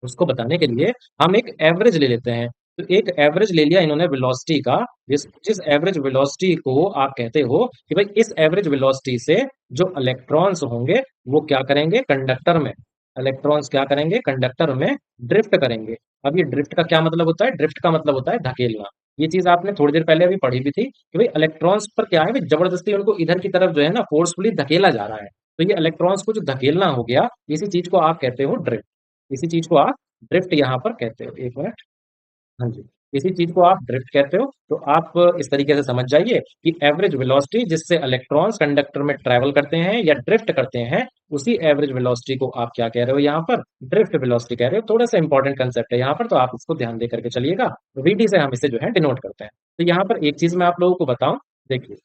उसको बताने के लिए हम एक एवरेज ले लेते हैं। तो एक एवरेज ले लिया इन्होंने वेलोसिटी का, जिस जिस एवरेज वेलोसिटी को आप कहते हो कि भाई इस एवरेज वेलोसिटी से जो इलेक्ट्रॉन्स होंगे वो क्या करेंगे, कंडक्टर में, इलेक्ट्रॉन्स क्या करेंगे, कंडक्टर में ड्रिफ्ट करेंगे। अब ये ड्रिफ्ट का क्या मतलब होता है, ड्रिफ्ट का मतलब होता है धकेलना। ये चीज आपने थोड़ी देर पहले अभी पढ़ी भी थी कि भाई इलेक्ट्रॉन्स पर क्या है, भाई जबरदस्ती उनको इधर की तरफ जो है ना फोर्सफुली धकेला जा रहा है। तो ये इलेक्ट्रॉन्स को जो धकेलना हो गया, इसी चीज को आप कहते हो ड्रिफ्ट। इसी चीज को आप ड्रिफ्ट यहाँ पर कहते हो। एक मिनट, हाँ जी, इसी चीज को आप ड्रिफ्ट कहते हो। तो आप इस तरीके से समझ जाइए कि एवरेज वेलोसिटी जिससे इलेक्ट्रॉन्स कंडक्टर में ट्रेवल करते हैं या ड्रिफ्ट करते हैं, उसी एवरेज वेलोसिटी को आप क्या कह रहे हो, यहाँ पर ड्रिफ्ट वेलोसिटी कह रहे हो। थोड़ा सा इंपॉर्टेंट कंसेप्ट है यहाँ पर, तो आप इसको ध्यान दे करके चलिएगा। वीडी से हम इसे जो है डिनोट करते हैं। तो यहाँ पर एक चीज मैं आप लोगों को बताऊं, देखिए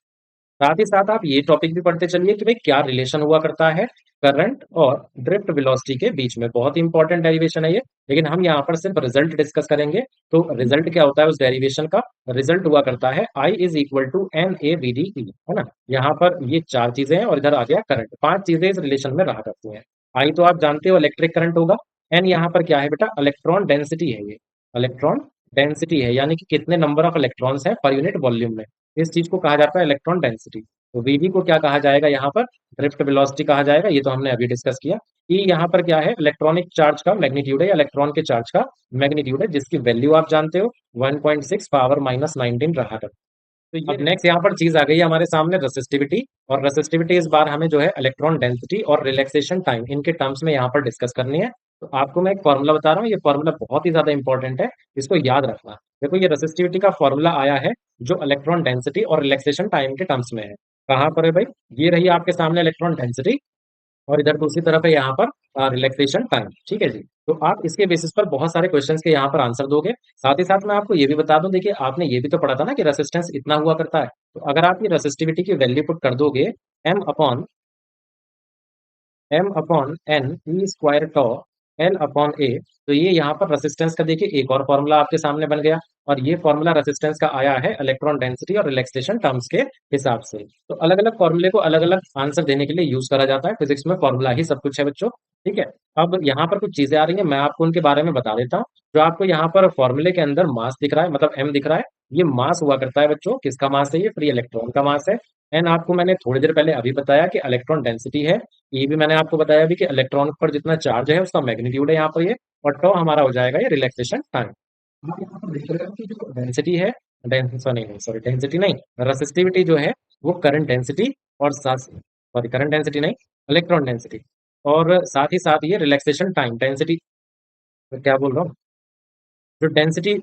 साथ ही साथ आप ये टॉपिक भी पढ़ते चलिए कि भाई क्या रिलेशन हुआ करता है करंट और ड्रिफ्ट वेलोसिटी के बीच में। बहुत ही इंपॉर्टेंट डेरिवेशन है ये, लेकिन हम यहाँ पर सिर्फ रिजल्ट डिस्कस करेंगे। तो रिजल्ट क्या होता है उस डेरिवेशन का, रिजल्ट हुआ करता है I is equal to N A V D E, है ना। यहाँ पर ये चार चीजें हैं और इधर आ गया करंट, पांच चीजें इस रिलेशन में रहा करती हैं। I तो आप जानते हो इलेक्ट्रिक करंट होगा। एन यहाँ पर क्या है बेटा, इलेक्ट्रॉन डेंसिटी है, ये इलेक्ट्रॉन डेंसिटी है, यानी कि कितने नंबर ऑफ इलेक्ट्रॉन्स हैं पर यूनिट वॉल्यूम में। इस चीज को कहा जाता है इलेक्ट्रॉन डेंसिटी। तो वीवी को क्या कहा जाएगा यहाँ पर, ड्रिफ्ट वेलोसिटी कहा जाएगा, ये तो हमने अभी डिस्कस किया। ई यहाँ पर क्या है, इलेक्ट्रॉनिक चार्ज का मैग्नीट्यूड है या इलेक्ट्रॉन के चार्ज का मैग्नीट्यूड है, जिसकी वैल्यू आप जानते हो 1.6 पावर माइनस 19 रहा करती है। तो ये अब नेक्स्ट यहाँ पर चीज आ गई है हमारे सामने, रेसिस्टिविटी। और रेसिस्टिविटी इस बार हमें जो है इलेक्ट्रॉन डेंसिटी और रिलैक्सेशन टाइम इनके टर्म्स में यहाँ पर डिस्कस करनी है। तो आपको मैं एक फॉर्मूला बता रहा हूँ, ये फॉर्मूला बहुत ही ज्यादा इंपॉर्टेंट है, इसको याद रखना। देखो ये रेसिस्टिविटी का फॉर्मूला आया है जो इलेक्ट्रॉन डेंसिटी और रिलैक्सेशन टाइम के टर्म्स में है। कहाँ पर है भाई, ये रही आपके सामने इलेक्ट्रॉन डेंसिटी और इधर दूसरी तरफ है यहाँ पर रिलैक्सेशन टाइम। ठीक है जी, तो आप इसके बेसिस पर बहुत सारे क्वेश्चंस के यहाँ पर आंसर दोगे। साथ ही साथ मैं आपको ये भी बता दूं, देखिए आपने ये भी तो पढ़ा था ना कि रेसिस्टेंस इतना हुआ करता है। तो अगर आप ये रेसिस्टिविटी की वैल्यू पुट कर दोगे m upon n E square टॉ एल अपॉन ए, तो ये यहाँ पर रेसिस्टेंस का देखिए एक और फॉर्मूला आपके सामने बन गया। और ये फॉर्मूला रेसिस्टेंस का आया है इलेक्ट्रॉन डेंसिटी और रिलैक्सेशन टर्म्स के हिसाब से। तो अलग अलग फॉर्मूले को अलग अलग आंसर देने के लिए यूज करा जाता है, फिजिक्स में फॉर्मूला ही सब कुछ है बच्चों। ठीक है, अब यहाँ पर कुछ चीजें आ रही हैं, मैं आपको उनके बारे में बता देता हूँ। जो आपको यहाँ पर फॉर्मूले के अंदर मास दिख रहा है, मतलब एम दिख रहा है, ये मास हुआ करता है बच्चों, किसका मास है, ये फ्री इलेक्ट्रॉन का मास है। एन आपको मैंने थोड़ी देर पहले अभी बताया कि इलेक्ट्रॉन डेंसिटी है। ये भी मैंने आपको बताया भी कि इलेक्ट्रॉन पर जितना चार्ज है उसका मैग्नीट्यूड है यहाँ पर ये। और टॉ हमारा हो जाएगा ये रिलैक्सेशन टाइम। आप यहाँ पर देख रहे हो कि जो डेंसिटी है, सॉरी नहीं, सॉरी डेंसिटी नहीं, रेसिस्टिविटी जो है वो करंट डेंसिटी और साथ, सॉरी करंट डेंसिटी नहीं, इलेक्ट्रॉन डेंसिटी, और साथ ही साथ ये रिलैक्सेशन टाइम डेंसिटी, क्या बोल रहा हूँ, जो डेंसिटी,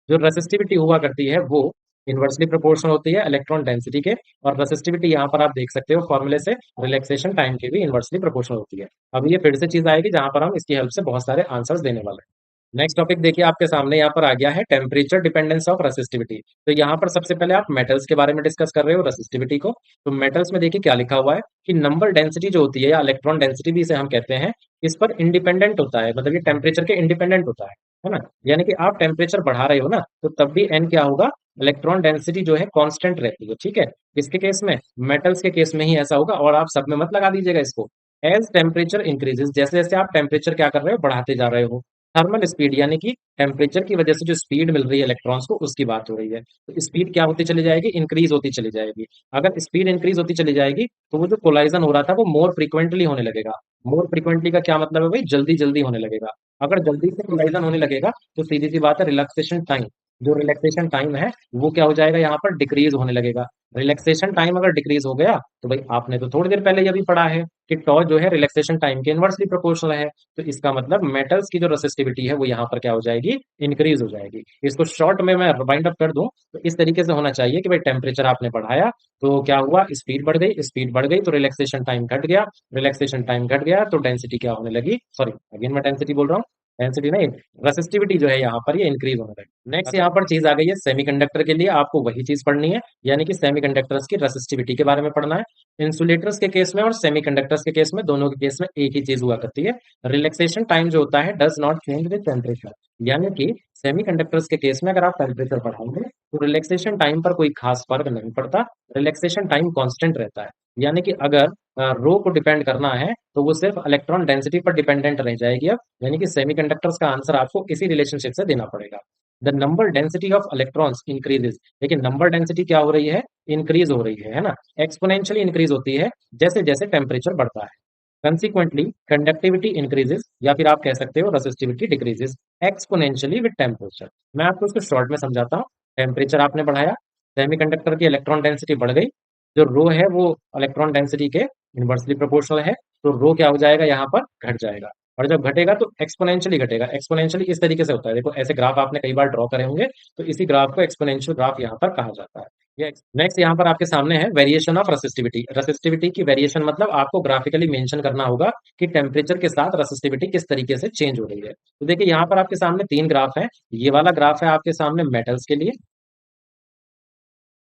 जो रेसिस्टिविटी हुआ करती है वो इनवर्सली प्रोपोर्शनल होती है इलेक्ट्रॉन डेंसिटी के। और रेसिस्टिविटी यहाँ पर आप देख सकते हो फॉर्मूले से, रिलैक्सेशन टाइम की भी इनवर्सली प्रोपोर्शनल होती है। अब ये फिर से चीज आएगी जहां पर हम इसकी हेल्प से बहुत सारे आंसर्स देने वाले हैं। नेक्स्ट टॉपिक देखिए आपके सामने यहाँ पर आ गया है, टेम्परेचर डिपेंडेंस ऑफ रेसिस्टिविटी। तो यहाँ पर सबसे पहले आप मेटल्स के बारे में डिस्कस कर रहे हो रेसिस्टिविटी को। तो मेटल्स में देखिए क्या लिखा हुआ है कि नंबर डेंसिटी जो होती है या इलेक्ट्रॉन डेंसिटी भी इसे हम कहते हैं, इस पर इंडिपेंडेंट होता है, मतलब ये टेम्परेचर के इंडिपेंडेंट होता है ना। यानी कि आप टेम्परेचर बढ़ा रहे हो ना, तो तब भी एन क्या होगा, इलेक्ट्रॉन डेंसिटी जो है कांस्टेंट रहती है। ठीक है, किसके केस में, मेटल्स के केस में ही ऐसा होगा, और आप सब में मत लगा दीजिएगा इसको। एज टेम्परेचर इंक्रीजेस, जैसे जैसे आप टेम्परेचर क्या कर रहे हो, बढ़ाते जा रहे हो, थर्मल स्पीड यानी कि टेम्परेचर की वजह से जो स्पीड मिल रही है इलेक्ट्रॉन्स को, उसकी बात हो रही है। तो स्पीड क्या होती चली जाएगी? इंक्रीज होती चली जाएगी। अगर स्पीड इंक्रीज होती चली जाएगी तो वो जो कोलाइजन हो रहा था वो मोर फ्रीक्वेंटली होने लगेगा। मोर फ्रीक्वेंटली का क्या मतलब है भाई? जल्दी जल्दी होने लगेगा। अगर जल्दी से कोलाइजन होने लगेगा तो सीधी सी बात है, रिलैक्सेशन टाइम, जो रिलैक्सेशन टाइम है वो क्या हो जाएगा? यहाँ पर डिक्रीज होने लगेगा। रिलैक्सेशन टाइम अगर डिक्रीज हो गया तो भाई आपने तो थोड़ी देर पहले ये भी पढ़ा है कि टॉ जो है रिलैक्सेशन टाइम के इनवर्सली प्रोपोर्शनल है। तो इसका मतलब मेटल्स की जो रेसिस्टिविटी है वो यहाँ पर क्या हो जाएगी? इंक्रीज हो जाएगी। इसको शॉर्ट में मैं वाइंड अप कर दूं तो इस तरीके से होना चाहिए कि भाई टेम्परेचर आपने बढ़ाया तो क्या हुआ? स्पीड बढ़ गई, स्पीड बढ़ गई तो रिलैक्सेशन टाइम घट गया, रिलैक्सेशन टाइम घट गया तो डेंसिटी क्या होने लगी? सॉरी, अगेन मैं डेंसिटी बोल रहा हूँ, डेंसिटी नहीं, रेसिस्टिविटी जो है यहाँ पर ये इंक्रीज होने लगी। नेक्स्ट यहाँ पर चीज आ गई है सेमीकंडक्टर के लिए, आपको वही चीज पढ़नी है, यानी कि सेमीकंडक्टर्स की रेसिस्टिविटी के बारे में पढ़ना है। इंसुलेटर्स के केस में और सेमीकंडक्टर्स के केस में, दोनों के केस में एक ही चीज हुआ करती है, रिलैक्सेशन टाइम जो होता है does not change with temperature. यानी कि सेमीकंडक्टर्स के केस में अगर आप टेम्परेचर बढ़ाओगे तो रिलैक्सेशन टाइम पर कोई खास फर्क नहीं पड़ता, रिलैक्सेशन टाइम कांस्टेंट रहता है। यानी कि अगर रो को डिपेंड करना है तो वो सिर्फ इलेक्ट्रॉन डेंसिटी पर डिपेंडेंट रह जाएगी अब, यानी कि सेमीकंडक्टर्स का आंसर आपको इसी रिलेशनशिप से देना पड़ेगा। The number density of electrons increases, लेकिन नंबर डेंसिटी क्या हो रही है? इंक्रीज हो रही है ना, एक्सपोनेंशियली इंक्रीज होती है जैसे जैसे टेम्परेचर बढ़ता है। कंसिक्वेंटली कंडक्टिविटी इंक्रीजेस, या फिर आप कह सकते हो resistivity decreases exponentially with temperature. मैं आपको इसको शॉर्ट में समझाता हूँ। टेम्परेचर आपने बढ़ाया, सेमीकंडक्टर की इलेक्ट्रॉन डेंसिटी बढ़ गई, जो रो है वो इलेक्ट्रॉन डेंसिटी के इनवर्सली प्रोपोर्शनल है, तो रो क्या हो जाएगा? यहाँ पर घट जाएगा। और जब घटेगा तो एक्सपोनेंशियली घटेगा। एक्सपोनेंशियली इस तरीके से होता है, देखो ऐसे ग्राफ आपने कई बार ड्रॉ करे होंगे, तो इसी ग्राफ को एक्सपोनेंशियल ग्राफ यहाँ पर कहा जाता है। ये नेक्स्ट यहाँ पर आपके सामने है वेरिएशन ऑफ रेसिस्टिविटी। रेसिस्टिविटी की वेरिएशन मतलब आपको ग्राफिकली मेंशन करना होगा कि टेम्परेचर के साथ रेसिस्टिविटी किस तरीके से चेंज हो रही है। तो देखिए यहाँ पर आपके सामने तीन ग्राफ है। ये वाला ग्राफ है आपके सामने मेटल्स के लिए,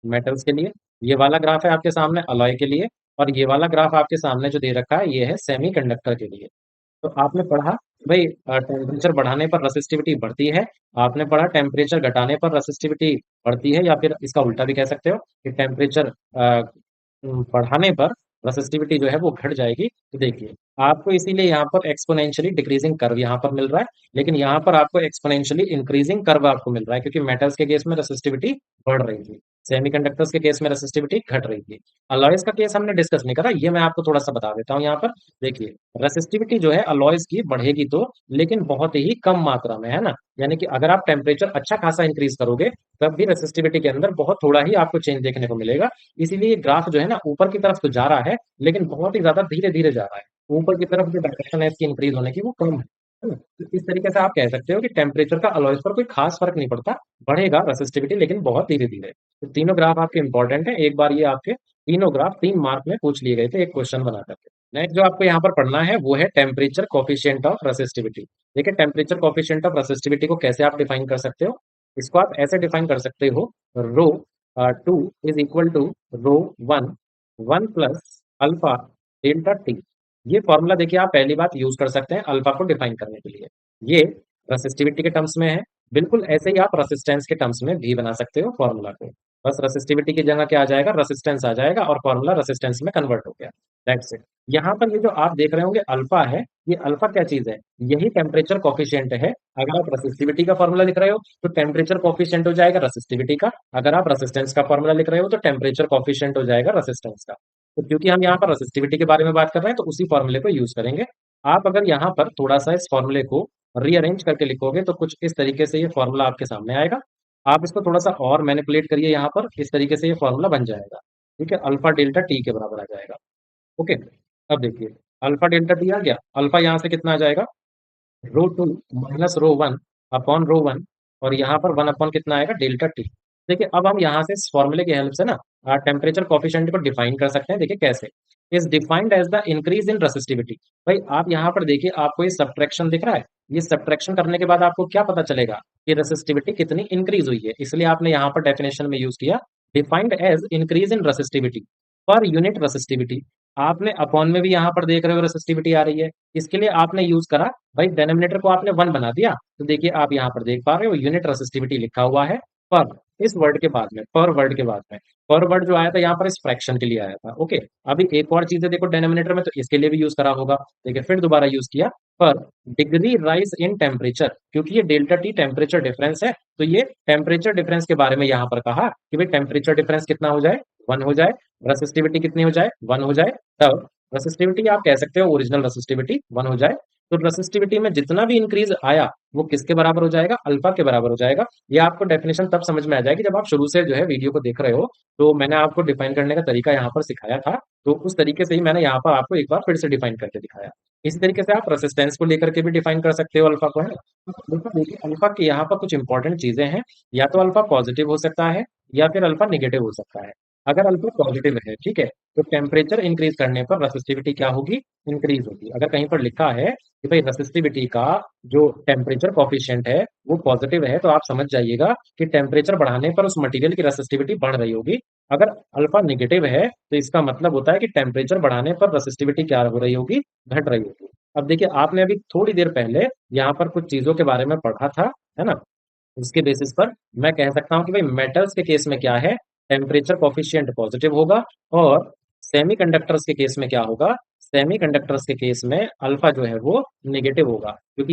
मेटल्स के लिए। ये वाला ग्राफ है आपके सामने अलॉय के लिए। और ये वाला ग्राफ आपके सामने जो दे रखा है ये है सेमीकंडक्टर के लिए। तो आपने पढ़ा भाई टेम्परेचर बढ़ाने पर रेसिस्टिविटी बढ़ती है, आपने पढ़ा टेम्परेचर घटाने पर रेसिस्टिविटी बढ़ती है, या फिर इसका उल्टा भी कह सकते हो कि टेम्परेचर बढ़ाने पर रेसिस्टिविटी जो है वो घट जाएगी। तो देखिए आपको इसीलिए यहाँ पर एक्सपोनेंशियली डिक्रीजिंग कर्व यहाँ पर मिल रहा है, लेकिन यहाँ पर आपको एक्सपोनेंशियली इंक्रीजिंग कर्व आपको मिल रहा है, क्योंकि मेटल्स के केस में रेसिस्टिविटी बढ़ रही थी, सेमीकंडक्टर्स के केस में रेसिस्टिविटी घट रही थी। अलॉयज का केस हमने डिस्कस नहीं करा, ये मैं आपको थोड़ा सा बता देता हूँ यहाँ पर। देखिए रेसिस्टिविटी जो है अलॉयज की बढ़ेगी तो, लेकिन बहुत ही कम मात्रा में, है ना। यानी कि अगर आप टेम्परेचर अच्छा खासा इंक्रीज करोगे तब भी रेसिस्टिविटी के अंदर बहुत थोड़ा ही आपको चेंज देखने को मिलेगा। इसीलिए ग्राफ जो है ना ऊपर की तरफ तो जा रहा है, लेकिन बहुत ही ज्यादा धीरे धीरे जा रहा है। ऊपर की तरफ जो डायरेक्शन है इसकी इंक्रीज होने की वो कम है ना। तो इस तरीके से आप कह सकते हो कि टेम्परेचर का अलॉयज पर कोई खास फर्क नहीं पड़ता, बढ़ेगा रेसिस्टिविटी लेकिन बहुत धीरे धीरे। तो तीनों ग्राफ आपके इंपॉर्टेंट है, एक बार ये आपके तीनों ग्राफ 3 मार्क में पूछ लिए गए थे एक क्वेश्चन बना करके। नेक्स्ट जो आपको यहाँ पर पढ़ना है वो है टेम्परेचर कोफिशिएंट ऑफ रेसिस्टिविटी। देखिए टेम्परेचर कोफिशिएंट ऑफ रेसिस्टिविटी को कैसे आप डिफाइन कर सकते हो? इसको आप ऐसे डिफाइन कर सकते हो, rho 2 is equal to rho 1 1 plus alpha delta T. ये फॉर्मूला देखिए आप पहली बात यूज कर सकते हैं अल्फा को डिफाइन करने के लिए। ये रेसिस्टिविटी के टर्म्स में है, बिल्कुल ऐसे ही आप रेसिस्टेंस के टर्म्स में भी बना सकते हो फॉर्मूला को। बस रेसिस्टिविटी की जगह क्या आ जाएगा? रेसिस्टेंस आ जाएगा और फॉर्मूला रेसिस्टेंस में कन्वर्ट हो गया। That's it. यहाँ पर ये जो आप देख रहे होंगे अल्फा है, ये अल्फा क्या चीज है? यही टेम्परेचर कॉफिशिएंट है। अगर आप रेसिस्टिविटी का फॉर्मूला लिख रहे हो तो टेम्परेचर कॉफिशिएंट हो जाएगा रेसिस्टिविटी का, अगर आप रेसिस्टेंस का फॉर्मूला लिख रहे हो तो टेम्परेचर कॉफिशिएंट हो जाएगा रेसिस्टेंस का। तो क्योंकि हम यहाँ पर रेसिस्टिविटी के बारे में बात कर रहे हैं तो उसी फॉर्मूले को यूज करेंगे। आप अगर यहाँ पर थोड़ा सा इस फॉर्मूले को रीअरेंज करके लिखोगे तो कुछ इस तरीके से ये फॉर्मूला आपके सामने आएगा। आप इसको थोड़ा सा और मैनिपुलेट करिए, यहाँ पर इस तरीके से ये फॉर्मूला बन जाएगा। ठीक है, अल्फा डेल्टा टी के बराबर आ जाएगा। ओके, अब देखिए अल्फा डेल्टा टी आ गया, अल्फा यहाँ से कितना आ जाएगा? रो 2 माइनस रो 1 अपॉन रो 1, और यहाँ पर 1 अपॉन कितना आएगा? Delta T. देखिए अब हम यहाँ से इस फॉर्मूले की हेल्प से ना टेम्परेचर कॉफिशिएंट को डिफाइन कर सकते हैं। देखिए कैसे? Is defined as the increase in resistivity. भाई आप यहाँ पर देखिए, आपको ये सब्ट्रैक्शन दिख रहा है, ये सब्ट्रैक्शन करने के बाद आपको क्या पता चलेगा कि रेसिस्टिविटी कितनी इंक्रीज हुई है, इसलिए आपने यहाँ पर डेफिनेशन में यूज किया defined as increase in resistivity per unit resistivity. आपने अपॉन में भी यहाँ पर देख रहे हो रेसिस्टिविटी आ रही है, इसके लिए आपने यूज करा भाई डेनोमिनेटर को आपने 1 बना दिया। तो देखिए आप यहाँ पर देख पा रहे हो यूनिट रेसिस्टिविटी लिखा हुआ है पर, इस वर्ड के बाद में, पर वर्ड के बाद में, पर वर्ड जो आया था यहाँ पर इस फ्रैक्शन के लिए आया था। ओके, अभी एक और चीज है देखो डेनोमिनेटर में, तो इसके लिए भी यूज करा होगा। देखिए फिर दोबारा यूज किया पर डिग्री राइज इन टेम्परेचर, क्योंकि ये डेल्टा टी टेम्परेचर डिफरेंस है, तो ये टेम्परेचर डिफरेंस के बारे में यहाँ पर कहा कि भाई टेम्परेचर डिफरेंस कितना हो जाए, 1 हो जाए, रेसिस्टिविटी कितनी हो जाए, 1 हो जाए, तब रेसिस्टिविटी आप कह सकते हो ओरिजिनल रेसिस्टिविटी 1 हो जाए, तो रेसिस्टिविटी में जितना भी इंक्रीज आया वो किसके बराबर हो जाएगा, अल्फा के बराबर हो जाएगा। ये आपको डेफिनेशन तब समझ में आ जाएगी जब आप शुरू से जो है वीडियो को देख रहे हो, तो मैंने आपको डिफाइन करने का तरीका यहाँ पर सिखाया था, तो उस तरीके से ही मैंने यहाँ पर आपको एक बार फिर से डिफाइन करके दिखाया। इसी तरीके से आप रेसिस्टेंस को लेकर के भी डिफाइन कर सकते हो अल्फा को, है ना। बिल्कुल देखिए अल्फा की यहाँ पर कुछ इंपॉर्टेंट चीजें हैं, या तो अल्फा पॉजिटिव हो सकता है या फिर अल्फा निगेटिव हो सकता है। अगर अल्फा पॉजिटिव है, ठीक है, तो टेम्परेचर इंक्रीज करने पर रेसिस्टिविटी क्या होगी, इंक्रीज होगी। अगर कहीं पर लिखा है कि भाई रेसिस्टिविटी का जो टेम्परेचर कॉफिशिएंट है वो पॉजिटिव है, तो आप समझ जाइएगा कि टेम्परेचर बढ़ाने पर उस मटेरियल की रेसिस्टिविटी बढ़ रही होगी। अगर अल्फा निगेटिव है तो इसका मतलब होता है कि टेम्परेचर बढ़ाने पर रेसिस्टिविटी क्या हो रही होगी, घट रही होगी। अब देखिए आपने अभी थोड़ी देर पहले यहाँ पर कुछ चीजों के बारे में पढ़ा था, है ना। उसके बेसिस पर मैं कह सकता हूँ कि भाई मेटल्स के केस में क्या है, टेम्परेचर कॉफिशिएंट पॉजिटिव होगा, और सेमीकंडक्टर्स के केस में क्या होगा, सेमीकंडक्टर्स के केस में अल्फा जो है वो निगेटिव होगा, क्योंकि